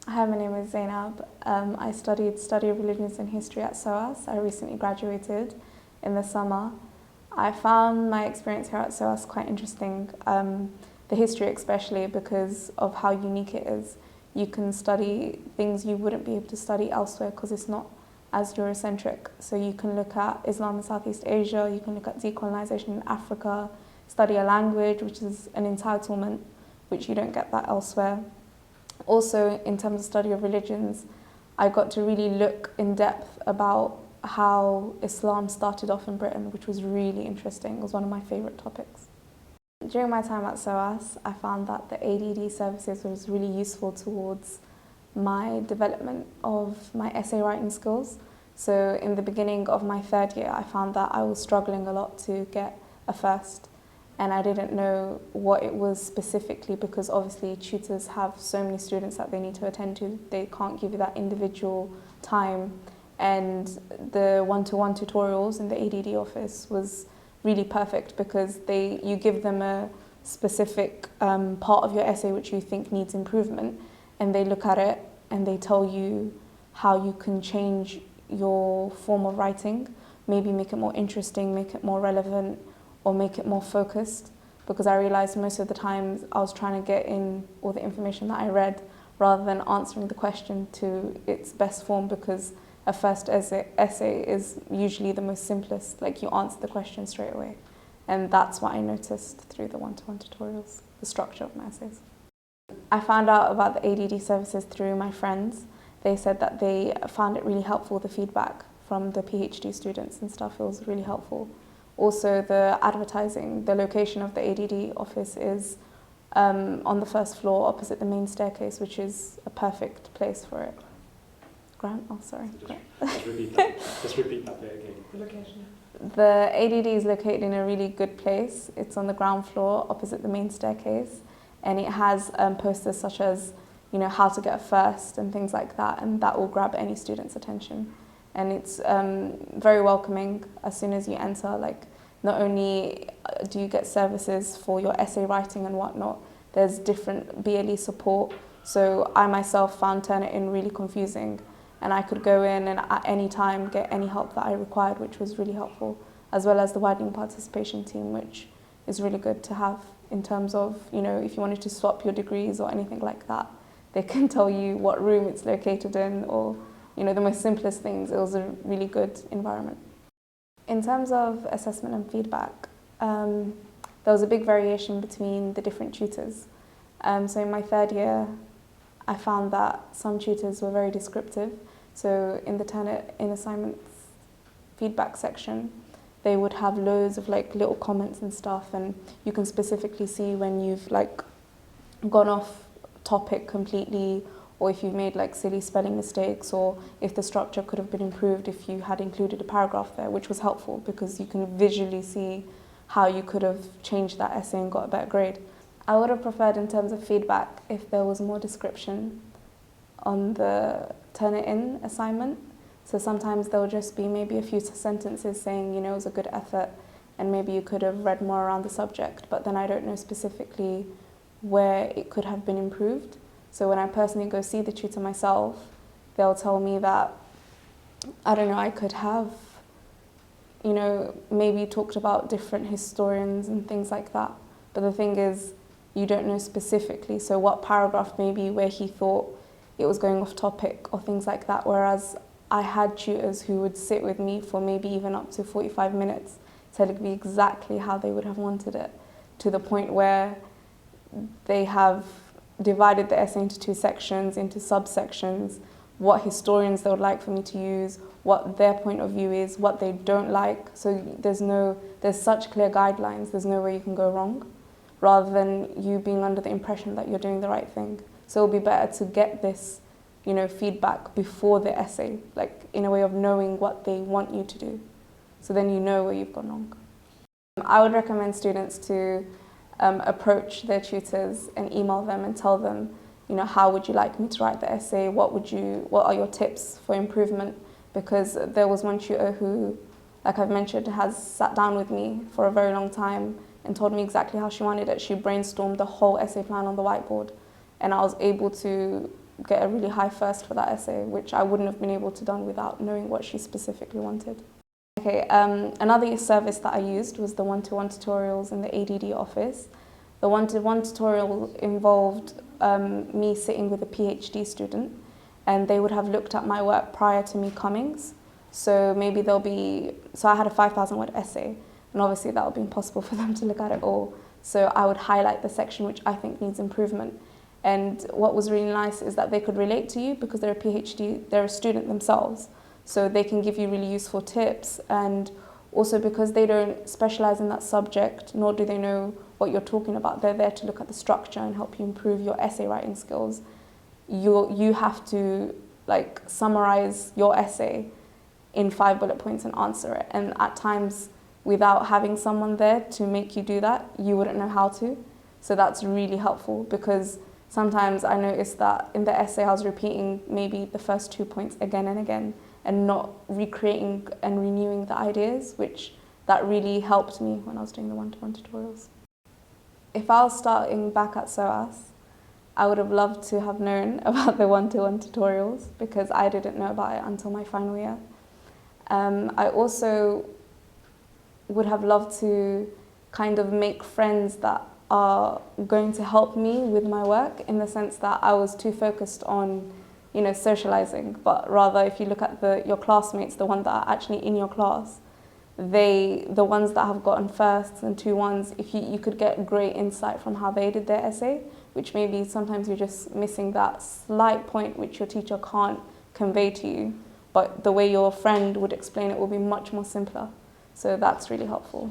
Hi, my name is Zaynab. I studied Study of Religions and History at SOAS. I recently graduated in the summer. I found my experience here at SOAS quite interesting, the history especially because of how unique it is. You can study things you wouldn't be able to study elsewhere because it's not as Eurocentric. So you can look at Islam in Southeast Asia, you can look at decolonization in Africa, study a language, which is an entitlement, which you don't get that elsewhere. Also, in terms of study of religions, I got to really look in depth about how Islam started off in Britain, which was really interesting. It was one of my favourite topics. During my time at SOAS, I found that the ADD services was really useful towards my development of my essay writing skills. So in the beginning of my third year, I found that I was struggling a lot to get a first. And I didn't know what it was specifically because obviously tutors have so many students that they need to attend to. They can't give you that individual time. And the one-to-one tutorials in the ADD office was really perfect because you give them a specific part of your essay which you think needs improvement, and they look at it and they tell you how you can change your form of writing, maybe make it more interesting, make it more relevant, or make it more focused, because I realised most of the times I was trying to get in all the information that I read rather than answering the question to its best form, because a first essay is usually the most simplest, like you answer the question straight away. And that's what I noticed through the one-to-one tutorials, the structure of my essays. I found out about the ADD services through my friends. They said that they found it really helpful, the feedback from the PhD students and stuff, it was really helpful. Also, the advertising, the location of the ADD office is on the first floor opposite the main staircase, which is a perfect place for it. Grant? Oh, sorry. Just repeat that. Just repeat that bit again. The location. The ADD is located in a really good place. It's on the ground floor opposite the main staircase, and it has posters such as, you know, how to get a first and things like that, and that will grab any student's attention. And it's very welcoming as soon as you enter. Like, not only do you get services for your essay writing and whatnot, there's different BLE support. So I myself found Turnitin really confusing, and I could go in and at any time get any help that I required, which was really helpful, as well as the widening participation team, which is really good to have in terms of, you know, if you wanted to swap your degrees or anything like that, they can tell you what room it's located in, or, you know, the most simplest things. It was a really good environment. In terms of assessment and feedback, there was a big variation between the different tutors. So in my third year, I found that some tutors were very descriptive. So in the Turnitin assignments feedback section, they would have loads of like little comments and stuff, and you can specifically see when you've like gone off topic completely, or if you've made like silly spelling mistakes, or if the structure could have been improved if you had included a paragraph there, which was helpful because you can visually see how you could have changed that essay and got a better grade. I would have preferred, in terms of feedback, if there was more description on the Turnitin assignment. So sometimes there'll just be maybe a few sentences saying, you know, it was a good effort and maybe you could have read more around the subject, but then I don't know specifically where it could have been improved. So when I personally go see the tutor myself, they'll tell me that, I don't know, I could have, you know, maybe talked about different historians and things like that. But the thing is, you don't know specifically. So what paragraph maybe where he thought it was going off topic or things like that. Whereas I had tutors who would sit with me for maybe even up to 45 minutes, telling me exactly how they would have wanted it, to the point where they have divided the essay into two sections, into subsections, what historians they would like for me to use, what their point of view is, what they don't like. So there's such clear guidelines, there's no way you can go wrong, rather than you being under the impression that you're doing the right thing. So it'll be better to get this, you know, feedback before the essay, like in a way of knowing what they want you to do. So then you know where you've gone wrong. I would recommend students to approach their tutors and email them and tell them, you know, how would you like me to write the essay? What are your tips for improvement? Because there was one tutor who, like I've mentioned, has sat down with me for a very long time and told me exactly how she wanted it. She brainstormed the whole essay plan on the whiteboard, and I was able to get a really high first for that essay, which I wouldn't have been able to done without knowing what she specifically wanted. Okay, another service that I used was the one-to-one tutorials in the ADD office. The one-to-one tutorial involved me sitting with a PhD student, and they would have looked at my work prior to me comings. So maybe so I had a 5,000 word essay, and obviously that would be impossible for them to look at it all. So I would highlight the section which I think needs improvement. And what was really nice is that they could relate to you because they're a PhD, they're a student themselves. So they can give you really useful tips, and also because they don't specialize in that subject, nor do they know what you're talking about, they're there to look at the structure and help you improve your essay writing skills. You have to like summarize your essay in 5 bullet points and answer it. And at times, without having someone there to make you do that, you wouldn't know how to. So that's really helpful, because sometimes I noticed that in the essay I was repeating maybe the first 2 points again and again, and not recreating and renewing the ideas, which that really helped me when I was doing the one-to-one tutorials. If I was starting back at SOAS, I would have loved to have known about the one-to-one tutorials, because I didn't know about it until my final year. I also would have loved to kind of make friends that are going to help me with my work, in the sense that I was too focused on socializing, but rather if you look at your classmates, the ones that are actually in your class, the ones that have gotten firsts and 2-1s, if you could get great insight from how they did their essay, which maybe sometimes you're just missing that slight point which your teacher can't convey to you, but the way your friend would explain it will be much more simpler. So that's really helpful.